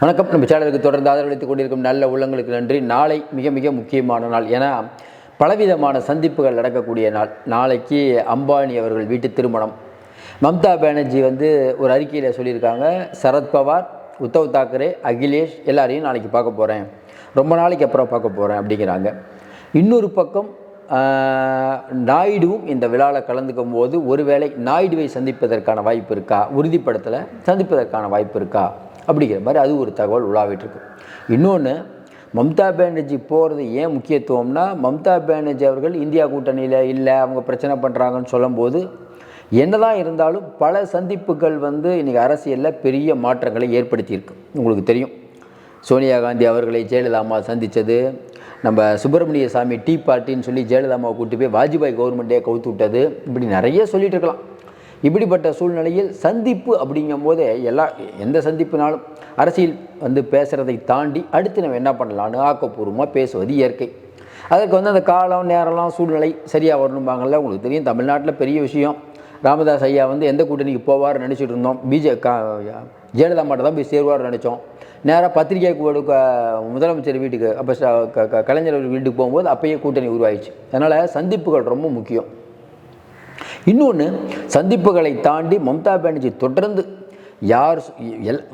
வணக்கம். நம்ம சேனலுக்கு தொடர்ந்து ஆதரவளித்துக் கொண்டிருக்கும் நல்ல உள்ளங்களுக்கு நன்றி. நாளை மிக மிக முக்கியமான நாள். ஏன்னா பலவிதமான சந்திப்புகள் நடக்கக்கூடிய நாள். நாளைக்கு அம்பானி அவர்கள் வீட்டு திருமணம். மம்தா பானர்ஜி ஒரு அறிக்கையில் சொல்லியிருக்காங்க, சரத்பவார், உத்தவ் தாக்கரே, அகிலேஷ் எல்லாரையும் நாளைக்கு பார்க்க போகிறேன், ரொம்ப நாளைக்கு அப்புறம் பார்க்க போகிறேன் அப்படிங்கிறாங்க. இன்னொரு பக்கம் நாயுடுவும் இந்த விழாவில் கலந்துக்கும் போது ஒருவேளை நாயுடுவை சந்திப்பதற்கான வாய்ப்பு இருக்கா, உறுதிப்படத்தில் சந்திப்பதற்கான வாய்ப்பு இருக்கா அப்படிங்கிற மாதிரி அது ஒரு தகவல் உலாவிட்டுருக்கு. இன்னொன்று, மம்தா பானர்ஜி போகிறது ஏன் முக்கியத்துவம்னா, மம்தா பானர்ஜி அவர்கள் இந்தியா கூட்டணியில் இல்லை, அவங்க பிரச்சனை பண்ணுறாங்கன்னு சொல்லும்போது என்னதான் இருந்தாலும் பல சந்திப்புகள் இன்றைக்கி அரசியலில் பெரிய மாற்றங்களை ஏற்படுத்தியிருக்கு. உங்களுக்கு தெரியும், சோனியா காந்தி அவர்களை ஜெயலலிதா அம்மா சந்தித்தது, நம்ம சுப்பிரமணிய சாமி டீ பார்ட்டின்னு சொல்லி ஜெயலலிதா அம்மாவை கூட்டி போய் வாஜ்பாய் கவர்மெண்ட்டே கவுத்து விட்டது, இப்படி நிறைய சொல்லிட்டு இருக்கலாம். இப்படிப்பட்ட சூழ்நிலையில் சந்திப்பு அப்படிங்கும் போதே எந்த சந்திப்புனாலும் அரசியல் பேசுகிறதை தாண்டி அடுத்து நம்ம என்ன பண்ணலான்னு ஆக்கப்பூர்வமாக பேசுவது இயற்கை. அதற்கு அந்த காலம் நேரம்லாம் சூழ்நிலை சரியாக வரணும்பாங்கள்ல. உங்களுக்கு தெரியும், தமிழ்நாட்டில் பெரிய விஷயம், ராமதாஸ் ஐயா எந்த கூட்டணிக்கு போவார்னு நினச்சிட்டு இருந்தோம். ஜெயலலிதா மட்டும் தான் போய் சேருவார்னு நினச்சோம். நேராக பத்திரிகை கொடுக்க முதலமைச்சர் வீட்டுக்கு, அப்போ கலைஞர் வீட்டுக்கு போகும்போது அப்பயே கூட்டணி உருவாயிடுச்சு. அதனால் சந்திப்புகள் ரொம்ப முக்கியம். இன்னொன்று, சந்திப்புகளை தாண்டி மம்தா பானர்ஜி தொடர்ந்து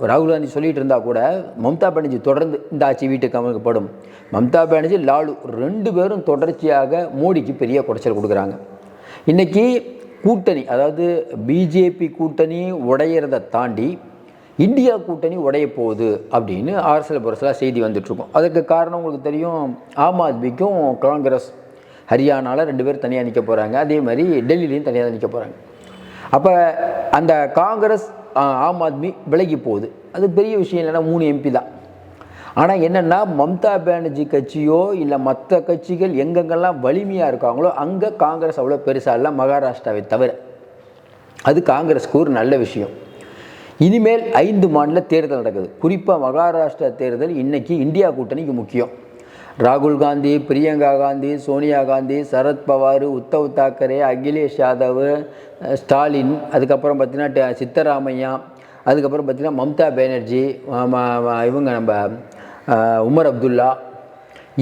ராகுல் காந்தி சொல்லிகிட்டு இருந்தால் கூட மம்தா பானர்ஜி தொடர்ந்து இந்த ஆட்சி வீட்டுக்கு அமைக்கப்படும், மம்தா பானர்ஜி லாலு ரெண்டு பேரும் தொடர்ச்சியாக மோடிக்கு பெரிய குடைச்சல் கொடுக்குறாங்க. இன்றைக்கி கூட்டணி, அதாவது பிஜேபி கூட்டணி உடையிறதை தாண்டி இந்தியா கூட்டணி உடைய போகுது அப்படின்னு அரசியல் புரசலாக செய்தி வந்துட்டுருக்கும். அதுக்கு காரணம் உங்களுக்கு தெரியும், ஆம் ஆத்மிக்கும் காங்கிரஸ் ஹரியானாவில் 2 பேர் தனியாக நிற்க போகிறாங்க, அதே மாதிரி டெல்லியிலையும் தனியாக நிற்க போகிறாங்க. அப்போ அந்த காங்கிரஸ் ஆம் ஆத்மி விலகி போகுது, அது பெரிய விஷயம் இல்லைன்னா 3 MP தான். ஆனால் என்னென்னா, மம்தா பானர்ஜி கட்சியோ இல்லை மற்ற கட்சிகள் எங்கெங்கெல்லாம் வலிமையாக இருக்காங்களோ அங்கே காங்கிரஸ் அவ்வளோ பெருசாக இல்லை, மகாராஷ்டிராவை தவிர. அது காங்கிரஸுக்கு ஒரு நல்ல விஷயம். இனிமேல் 5 மாநில தேர்தல் நடக்குது. குறிப்பாக மகாராஷ்டிரா தேர்தல் இன்றைக்கி இந்தியா கூட்டணிக்கு முக்கியம். ராகுல் காந்தி, பிரியங்கா காந்தி, சோனியா காந்தி, சரத்பவார், உத்தவ் தாக்கரே, அகிலேஷ் யாதவ், ஸ்டாலின், அதுக்கப்புறம் பார்த்திங்கன்னா சித்தராமையா, அதுக்கப்புறம் பார்த்திங்கன்னா மம்தா பானர்ஜி, இவங்க நம்ம உமர் அப்துல்லா,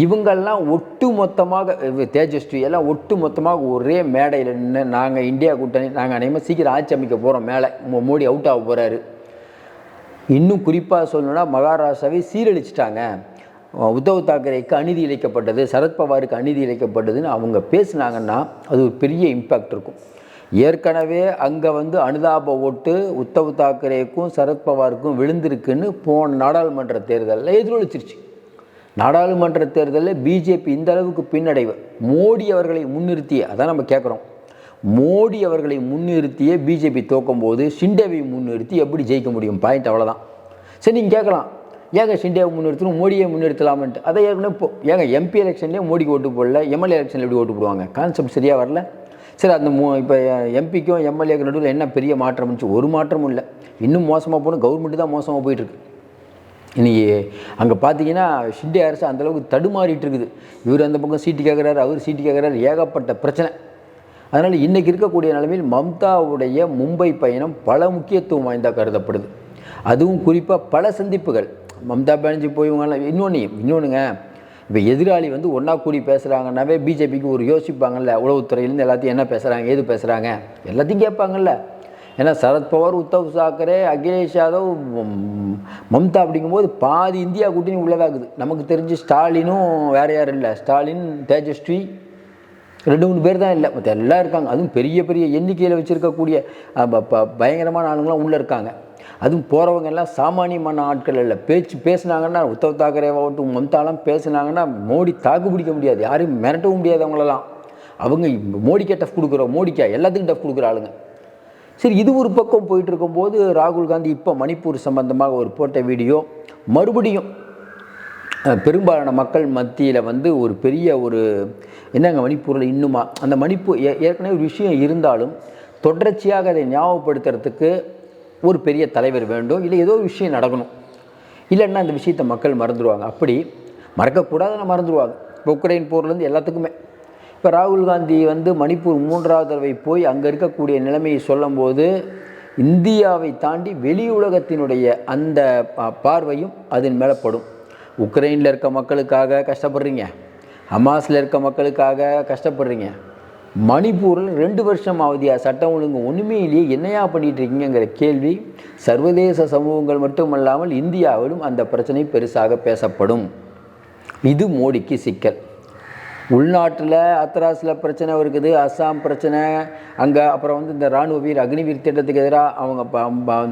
இவங்கெல்லாம் ஒட்டு மொத்தமாக, தேஜஸ்வி எல்லாம் ஒட்டு மொத்தமாக ஒரே மேடையில் நின்று நாங்கள் இந்தியா கூட்டணி, நாங்கள் அனைவரும் சீக்கிரம் ஆட்சி அமைக்க போகிறோம், மேலே மோடி அவுட் ஆக போகிறாரு. இன்னும் குறிப்பாக சொல்லணுன்னா, மகாராஷ்டிராவை சீரழிச்சிட்டாங்க, உத்தவ் தாக்கரேக்கு அநீதி இழைக்கப்பட்டது, சரத்பவாருக்கு அநீதி இழைக்கப்பட்டதுன்னு அவங்க பேசுனாங்கன்னா அது ஒரு பெரிய இம்பேக்ட் இருக்கும். ஏற்கனவே அங்கே அனுதாப ஓட்டு உத்தவ் தாக்கரேக்கும் சரத்பவாருக்கும் விழுந்திருக்குன்னு போன நாடாளுமன்ற தேர்தலில் எதிரொலிச்சிருச்சு. நாடாளுமன்ற தேர்தலில் பிஜேபி இந்த அளவுக்கு பின்னடைவு, மோடி அவர்களை முன்னிறுத்திய, அதான் நம்ம கேட்குறோம், மோடி அவர்களை முன்னிறுத்திய பிஜேபி தோக்கும் போது ஷிண்டேவை முன்னிறுத்தி எப்படி ஜெயிக்க முடியும்? பாயிண்ட் அவ்வளோதான். சரி, நீங்கள் கேட்கலாம், ஏங்க ஷிண்டேவை முன்னிறுத்தணும், மோடியை முன்னிறுத்தலாமன்ட்டு. அதை ஏற்கனவே ஏங்க எம்பி எலெக்ஷன்லேயே மோடிக்கு ஓட்டு போடல, எம்எல்ஏ எலெக்ஷனில் எப்படி ஓட்டு போடுவாங்க? கான்செப்ட் சரியாக வரல. சரி, அந்த இப்போ எம்பிக்கும் எம்எல்ஏக்கு நடுவில் என்ன பெரிய மாற்றம் இருந்துச்சு? ஒரு மாற்றமும் இல்லை. இன்னும் மோசமாக போகணும், கவர்மெண்ட்டு தான் மோசமாக போயிட்டுருக்கு. இன்றைக்கி அங்கே பார்த்தீங்கன்னா ஷிண்டே அரசு அந்தளவுக்கு தடுமாறிட்டு இருக்குது. இவர் அந்த பக்கம் சீட்டு கேட்குறாரு, அவர் சீட்டு கேட்குறாரு, ஏகப்பட்ட பிரச்சனை. அதனால் இன்றைக்கி இருக்கக்கூடிய நிலைமையில் மம்தாவுடைய மும்பை பயணம் பல முக்கியத்துவம் வாய்ந்ததாக கருதப்படுது. அதுவும் குறிப்பாக பல சந்திப்புகள். மம்தா பானர்ஜி போய் இவங்கெல்லாம் இன்னொன்றுங்க, இப்போ எதிராளி ஒன்றா கூடி பேசுகிறாங்கன்னாவே பிஜேபிக்கு ஒரு யோசிப்பாங்கல்ல, உளவுத்துறையிலேருந்து எல்லாத்தையும் என்ன பேசுகிறாங்க, ஏது பேசுகிறாங்க, எல்லாத்தையும் கேட்பாங்கல்ல. ஏன்னா சரத்பவார், உத்தவ் தாக்கரே, அகிலேஷ் யாதவ், மம்தா அப்படிங்கும்போது பாதி இந்தியா கூட்டணி உள்ளதாகுது. நமக்கு தெரிஞ்சு ஸ்டாலினும் வேறு யாரும் இல்லை, ஸ்டாலின், தேஜஸ்வி 2-3 பேர் தான் இல்லை, மற்ற எல்லாம் இருக்காங்க. அதுவும் பெரிய பெரிய எண்ணிக்கையில் வச்சுருக்கக்கூடிய பயங்கரமான ஆளுங்களாம் உள்ளே இருக்காங்க. அதுவும் போகிறவங்க எல்லாம் சாமானியமான ஆட்கள் இல்லை. பேசுனாங்கன்னா உத்தவ் தாக்கரேவாகட்டும் மம்தாலாம் பேசுனாங்கன்னா மோடி தாக்கு பிடிக்க முடியாது, யாரையும் மிரட்டவும் முடியாது அவங்களெல்லாம். அவங்க மோடிக்கே டஃப் கொடுக்குறோம், மோடிக்கா எல்லாத்துக்கும் டஃப் கொடுக்குற ஆளுங்க. சரி, இது ஒரு பக்கம் போயிட்டு இருக்கும்போது ராகுல் காந்தி இப்போ மணிப்பூர் சம்பந்தமாக ஒரு போட்ட வீடியோ மறுபடியும் பெரும்பாலான மக்கள் மத்தியில் ஒரு பெரிய ஒரு என்னங்க மணிப்பூரில் இன்னுமா அந்த மணிப்பூர் ஏற்கனவே ஒரு விஷயம் இருந்தாலும் தொடர்ச்சியாக அதை ஞாபகப்படுத்துறதுக்கு ஒரு பெரிய தலைவர் வேண்டும், இல்லை ஏதோ ஒரு விஷயம் நடக்கணும், இல்லைன்னா அந்த விஷயத்தை மக்கள் மறந்துடுவாங்க. அப்படி மறக்கக்கூடாதுன்னு மறந்துடுவாங்க. இப்போ உக்ரைன் போர்லேருந்து எல்லாத்துக்குமே. இப்போ ராகுல் காந்தி மணிப்பூர் 3வது தடவை போய் அங்கே இருக்கக்கூடிய நிலைமையை சொல்லும்போது இந்தியாவை தாண்டி வெளி உலகத்தினுடைய அந்த பார்வையும் அதன் மேலே படும். உக்ரைனில் இருக்க மக்களுக்காக கஷ்டப்படுறீங்க, ஹமாஸில் இருக்க மக்களுக்காக கஷ்டப்படுறீங்க, மணிப்பூரில் 2 வருஷம் ஆகுதியா சட்டம் ஒழுங்கு ஒன்றுமே இல்லையே, என்னையா பண்ணிகிட்டு இருக்கீங்கிற கேள்வி சர்வதேச சமூகங்கள் மட்டுமல்லாமல் இந்தியாவிலும் அந்த பிரச்சனை பெருசாக பேசப்படும். இது மோடிக்கு சிக்கல். உள்நாட்டில் அத்ராஸில் பிரச்சனை இருக்குது, அஸ்ஸாம் பிரச்சனை அங்கே, அப்புறம் வந்து இந்த இராணுவ வீர் அக்னிவீர் திட்டத்துக்கு எதிராக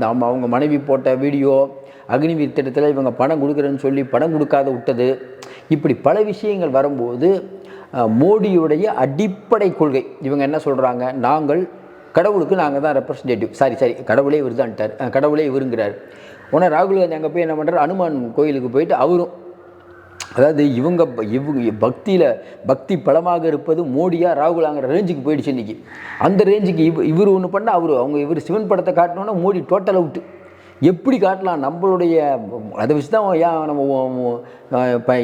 அவங்க மனைவி போட்ட வீடியோ, அக்னிவீர் திட்டத்தில் இவங்க பணம் கொடுக்குறேன்னு சொல்லி பணம் கொடுக்காத விட்டது, இப்படி பல விஷயங்கள் வரும்போது மோடியுடைய அடிப்படை கொள்கை இவங்க என்ன சொல்கிறாங்க, கடவுளுக்கு நாங்கள் தான் ரெப்ரஸன்டேட்டிவ், சாரி கடவுளே இவர் தான்ட்டார், கடவுளே இவருங்கிறார். உடனே ராகுல் காந்தி அங்கே போய் என்ன பண்ணுறாரு, அனுமான் கோயிலுக்கு போயிட்டு அவரும், அதாவது இவங்க பக்தி பலமாக இருப்பது மோடியா ராகுலாங்கிற ரேஞ்சுக்கு போயிடுச்சு இன்றைக்கி. அந்த ரேஞ்சுக்கு இவர் ஒன்று பண்ணால் இவர் சிவன் படத்தை காட்டினோன்னா மோடி டோட்டல் அவுட்டு. எப்படி காட்டலாம், நம்மளுடைய அதை வச்சு தான் நம்ம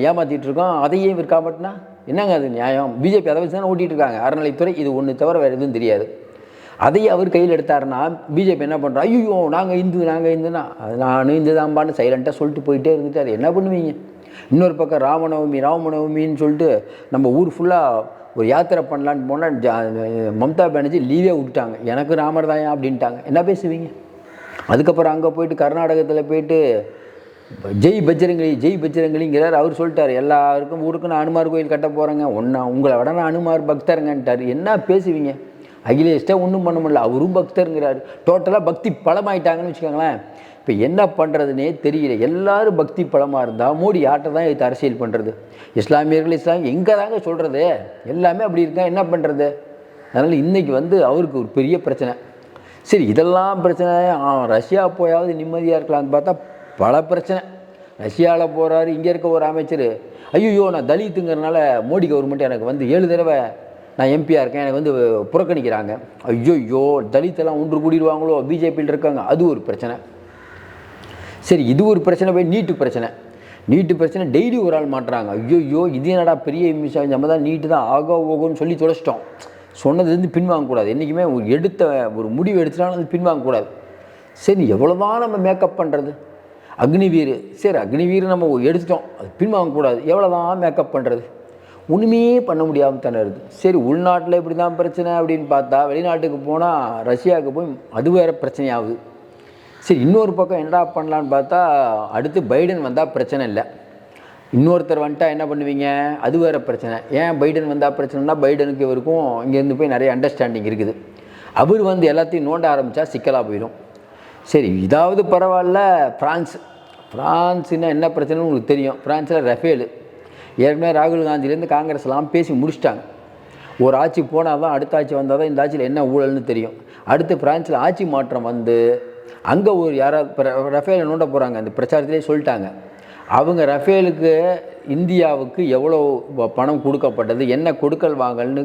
ஏமாற்றிட்டு இருக்கோம், அதையே இவர் காப்பாட்டினா என்னங்க அது நியாயம்? பிஜேபி அதை வச்சு தானே ஓட்டிகிட்டு இருக்காங்க, அறநிலைத்துறை, இது ஒன்று தவிர வேறு எதுவும் தெரியாது. அதையே அவர் கையில் எடுத்தாருன்னா பிஜேபி என்ன பண்ணுறோம், ஐயோ நாங்கள் இந்துனா அது நானும் இந்து தான்பான்னு சைலண்ட்டாக சொல்லிட்டு போயிட்டே இருந்துட்டு அது என்ன பண்ணுவீங்க? இன்னொரு பக்கம் ராமநவமின்னு சொல்லிட்டு நம்ம ஊர் ஃபுல்லாக ஒரு யாத்திரை பண்ணலான்னு போனால் மம்தா பானர்ஜி லீவே விட்டுட்டாங்க, எனக்கு ராமர் தான் அப்படின்ட்டாங்க, என்ன பேசுவீங்க? அதுக்கப்புறம் அங்கே போயிட்டு கர்நாடகத்தில் போயிட்டு ஜெய் பஜ்ரங்கலிங்கிறார். அவர் சொல்லிட்டார், எல்லாருக்கும் ஊருக்கு நான் அனுமார் கோயில் கட்ட போகிறேங்க, உங்களை விட நான் அனுமார் பக்தருங்கன்ட்டார். என்ன பேசுவீங்க? அகிலேஷ்டே ஒன்றும் பண்ண முடியல, அவரும் பக்தருங்கிறார். டோட்டலாக பக்தி பலமாயிட்டாங்கன்னு வச்சுக்கோங்களேன். இப்போ என்ன பண்ணுறதுனே தெரியல. எல்லோரும் பக்தி பலமாக இருந்தால் மோடி யார்கிட்ட தான் இது அரசியல் பண்ணுறது? இஸ்லாமியர்கள் எங்கே தாங்க சொல்கிறது? எல்லாமே அப்படி இருக்கா, என்ன பண்ணுறது? அதனால் இன்றைக்கி அவருக்கு ஒரு பெரிய பிரச்சனை. சரி, இதெல்லாம் பிரச்சனை, ரஷ்யா போயாவது நிம்மதியாக இருக்கலாம்னு பார்த்தா பல பிரச்சனை. ரஷ்யாவில் போகிறாரு, இங்கே இருக்க ஒரு அமைச்சர், ஐயோ நான் தலித்துங்கிறனால மோடி கவர்மெண்ட் எனக்கு 7 தடவை நான் எம்பியாக இருக்கேன், எனக்கு புறக்கணிக்கிறாங்க. ஐயோ தலித்தெல்லாம் ஒன்று கூடிடுவாங்களோ, பிஜேபியில் இருக்காங்க, அது ஒரு பிரச்சனை. சரி, இது ஒரு பிரச்சனை. போய் நீட்டு பிரச்சனை டெய்லி ஒரு ஆள் மாட்டுறாங்க. ஐயோ இது என்னடா பெரிய விஷயம், நம்ம தான் நீட்டு தான் ஓகோன்னு சொல்லி தொலைச்சிட்டோம். சொன்னது பின்வாங்கக்கூடாது. என்றைக்குமே எடுத்த ஒரு முடிவு எடுத்துட்டாலும் அது பின்வாங்கக்கூடாது. சரி, எவ்வளோதான் நம்ம மேக்கப் பண்ணுறது? அக்னிவீர் நம்ம எடுத்துட்டோம், அது பின்வாங்கக்கூடாது. எவ்வளோதான் மேக்கப் பண்ணுறது? ஒன்றுமே பண்ண முடியாமல் தானே இருக்குது. சரி, உள்நாட்டில் இப்படி தான் பிரச்சனை அப்படின்னு பார்த்தா வெளிநாட்டுக்கு போனால் ரஷ்யாவுக்கு போய் அது வேறு பிரச்சனையாகுது. சரி, இன்னொரு பக்கம் என்னடா பண்ணலான்னு பார்த்தா அடுத்து பைடன் வந்தால் பிரச்சனை இல்லை, இன்னொருத்தர் வந்துட்டா என்ன பண்ணுவீங்க, அது வேறு பிரச்சனை. ஏன் பைடன் வந்தால் பிரச்சனைனா பைடனுக்கு இவருக்கும் இங்கேருந்து போய் நிறைய அண்டர்ஸ்டாண்டிங் இருக்குது. அவர் எல்லாத்தையும் நோண்ட ஆரம்பித்தா சிக்கலாக போயிடும். சரி, இதாவது பரவாயில்ல. ஃப்ரான்ஸுன்னா என்ன பிரச்சனைன்னு உங்களுக்கு தெரியும். ஃப்ரான்ஸில் ரஃபேலு ஏற்கனவே ராகுல் காந்தியிலேருந்து காங்கிரஸ்லாம் பேசி முடிச்சிட்டாங்க. ஒரு ஆட்சி போனால் தான் அடுத்த ஆட்சி வந்தால் தான் இந்த ஆட்சியில் என்ன ஊழல்னு தெரியும். அடுத்து ஃப்ரான்ஸில் ஆட்சி மாற்றம் அங்கே ஒரு யாராவது ரஃபேலை நோண்ட போகிறாங்க, அந்த பிரச்சாரத்திலே சொல்லிட்டாங்க. அவங்க ரஃபேலுக்கு இந்தியாவுக்கு எவ்வளோ பணம் கொடுக்கப்பட்டது, என்ன கொடுக்கல் வாங்கல்னு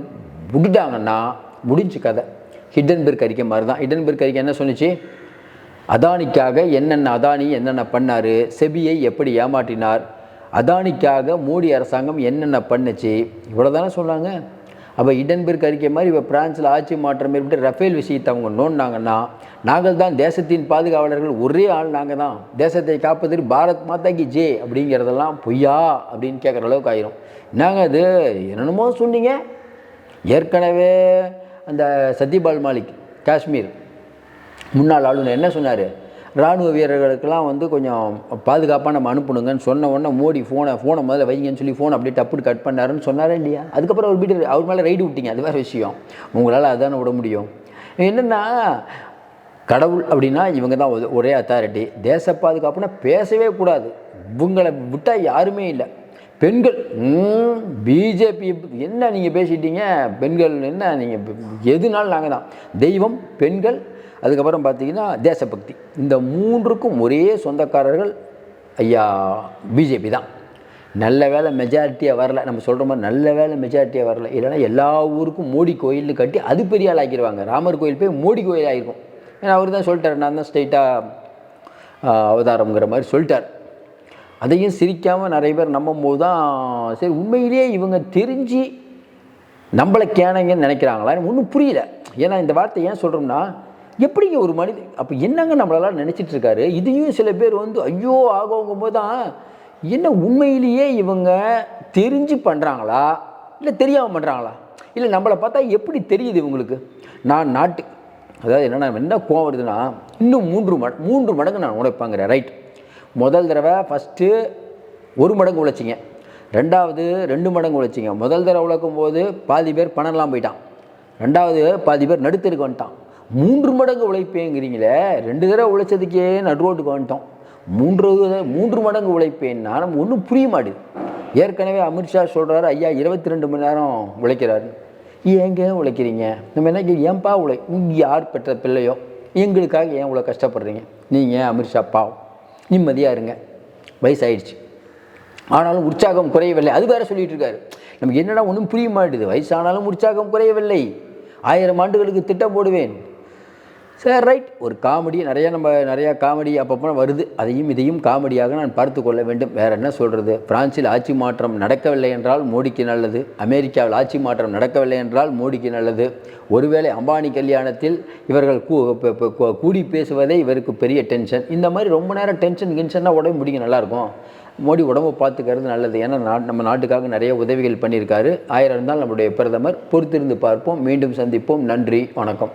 விட்டுட்டாங்கன்னா முடிஞ்சு கதை. ஹிண்டன்பர்க் அறிக்கை மாதிரி தான். ஹிண்டன்பர்க் அறிக்கை என்ன சொன்னிச்சு, அதானிக்காக அதானி என்னென்ன பண்ணார், செபியை எப்படி ஏமாற்றினார், அதானிக்காக மோடி அரசாங்கம் என்னென்ன பண்ணுச்சு, இவ்வளோ தானே சொன்னாங்க. அப்போ ஹிண்டன்பர்க் அறிக்கை மாதிரி இப்போ பிரான்ஸில் ஆட்சி மாற்றம் ஏற்பட்டு ரஃபேல் விஷயத்தை அவங்க நோண்டினாங்கன்னா நாங்கள் தான் தேசத்தின் பாதுகாவலர்கள், ஒரே ஆள் நாங்கள் தான், தேசத்தை காப்பதற்கு பாரத் மாதா கி ஜே அப்படிங்கிறதெல்லாம் பொய்யா அப்படின்னு கேட்குற அளவுக்கு ஆயிரும். நாங்கள் அது என்னென்னமோ சொன்னீங்க. ஏற்கனவே அந்த சத்யபால் மாலிக் காஷ்மீர் முன்னாள் ஆளுநர் என்ன சொன்னார், இராணுவ வீரர்களுக்கெல்லாம் கொஞ்சம் பாதுகாப்பாக நம்ம அனுப்பணுங்கன்னு சொன்ன உடனே மோடி ஃபோனை முதல்ல வைங்கன்னு சொல்லி ஃபோன் அப்படியே டப்புன்னு கட் பண்ணாருன்னு சொன்னாரே இல்லையா? அதுக்கப்புறம் அவர் மேலே ரைடு விட்டீங்க, அது வேறு விஷயம். உங்களால் அதுதானே விட முடியும். என்னென்னா கடவுள் அப்படின்னா இவங்க தான் ஒரே அத்தாரிட்டி. தேச பாதுகாப்புனா பேசவே கூடாது, இவங்களை விட்டால் யாருமே இல்லை. பெண்கள் பிஜேபி என்ன நீங்கள் பேசிட்டீங்க, பெண்கள் என்ன நீங்கள் எதுனாலும் நாங்கள் தான் தெய்வம், பெண்கள், அதுக்கப்புறம் பார்த்தீங்கன்னா தேசபக்தி, இந்த 3க்கும் ஒரே சொந்தக்காரர்கள் ஐயா பிஜேபி தான். நல்ல வேலை மெஜாரிட்டியாக வரல, நம்ம சொல்கிற மாதிரி நல்ல வேலை மெஜாரிட்டியாக வரல. இல்லைனா எல்லா ஊருக்கும் மோடி கோயில்னு கட்டி அது பெரிய ஆள் ஆக்கிடுவாங்க. ராமர் கோயில் போய் மோடி கோயில் ஆகிருக்கும். ஏன்னா அவர் தான் சொல்லிட்டார், நான் தான் ஸ்ட்ரெயிட்டாக அவதாரங்கிற மாதிரி சொல்லிட்டார். அதையும் சிரிக்காமல் நிறைய பேர் நம்பும்போது தான் சரி, உண்மையிலேயே இவங்க தெரிஞ்சு நம்மளை கேனங்கன்னு நினைக்கிறாங்களா ஒன்றும் புரியல. ஏன்னா இந்த வார்த்தை ஏன் சொல்கிறோம்னா, எப்படிங்க ஒரு மனிதன் அப்போ என்னங்க நம்மளெல்லாம் நினச்சிட்டு இருக்காரு. இதையும் சில பேர் வந்து ஐயோ ஆகும் போது தான் என்ன உண்மையிலேயே இவங்க தெரிஞ்சு பண்ணுறாங்களா இல்லை தெரியாமல் பண்ணுறாங்களா, இல்லை நம்மளை பார்த்தா எப்படி தெரியுது இவங்களுக்கு. நான் அதாவது என்ன கோவம் வருதுன்னா, இன்னும் 3 மடங்கு நான் உழைப்பாங்கிறேன். ரைட், முதல் தடவை ஃபஸ்ட்டு 1 மடங்கு உழைச்சிங்க, ரெண்டாவது 2 மடங்கு உழைச்சிங்க. முதல் தடவை உழைக்கும் போது பாதி பேர் பணம்லாம் போயிட்டான், ரெண்டாவது பாதி பேர் நடுத்தருக்கு வந்துட்டான். 3 மடங்கு உழைப்பேங்கிறீங்களே, 2 தடவை உழைச்சதுக்கே நடுரோட்டுக்கு வந்துட்டோம், 3 மடங்கு உழைப்பேன்னா நம்ம ஒன்றும் புரிய மாட்டேது. ஏற்கனவே அமித்ஷா சொல்கிறாரு, ஐயா 22 மணி நேரம் உழைக்கிறாரு. ஏங்க உழைக்கிறீங்க? நம்ம என்ன ஏன்பா யார் பெற்ற பிள்ளையோ எங்களுக்காக ஏன் இவ்வளோ கஷ்டப்படுறீங்க? நீங்கள் அமித்ஷா பாவம், நிம்மதியாக இருங்க, வயசாயிடுச்சு, ஆனாலும் உற்சாகம் குறையவில்லை. அது வேறு சொல்லிகிட்டு இருக்காரு. நமக்கு என்னடா ஒன்றும் புரிய மாட்டேது. வயசானாலும் உற்சாகம் குறையவில்லை, 1000 ஆண்டுகளுக்கு திட்டம் போடுவேன். சரி ரைட், ஒரு காமெடி நிறையா காமெடி அப்பப்போ வருது, இதையும் காமெடியாக நான் பார்த்து கொள்ள வேண்டும். வேறு என்ன சொல்கிறது? பிரான்சில் ஆட்சி மாற்றம் நடக்கவில்லை என்றால் மோடிக்கு நல்லது, அமெரிக்காவில் ஆட்சி மாற்றம் நடக்கவில்லை என்றால் மோடிக்கு நல்லது. ஒருவேளை அம்பானி கல்யாணத்தில் இவர்கள் கூடி பேசுவதே இவருக்கு பெரிய டென்ஷன். இந்த மாதிரி ரொம்ப நேரம் டென்ஷன்னா உடம்பு பிடிக்க நல்லாயிருக்கும். மோடி உடம்பை பார்த்துக்கிறது நல்லது. ஏன்னா நம்ம நாட்டுக்காக நிறைய உதவிகள் பண்ணியிருக்காரு. 1000 இருந்தால் நம்முடைய பிரதமர். பொறுத்திருந்து பார்ப்போம். மீண்டும் சந்திப்போம். நன்றி, வணக்கம்.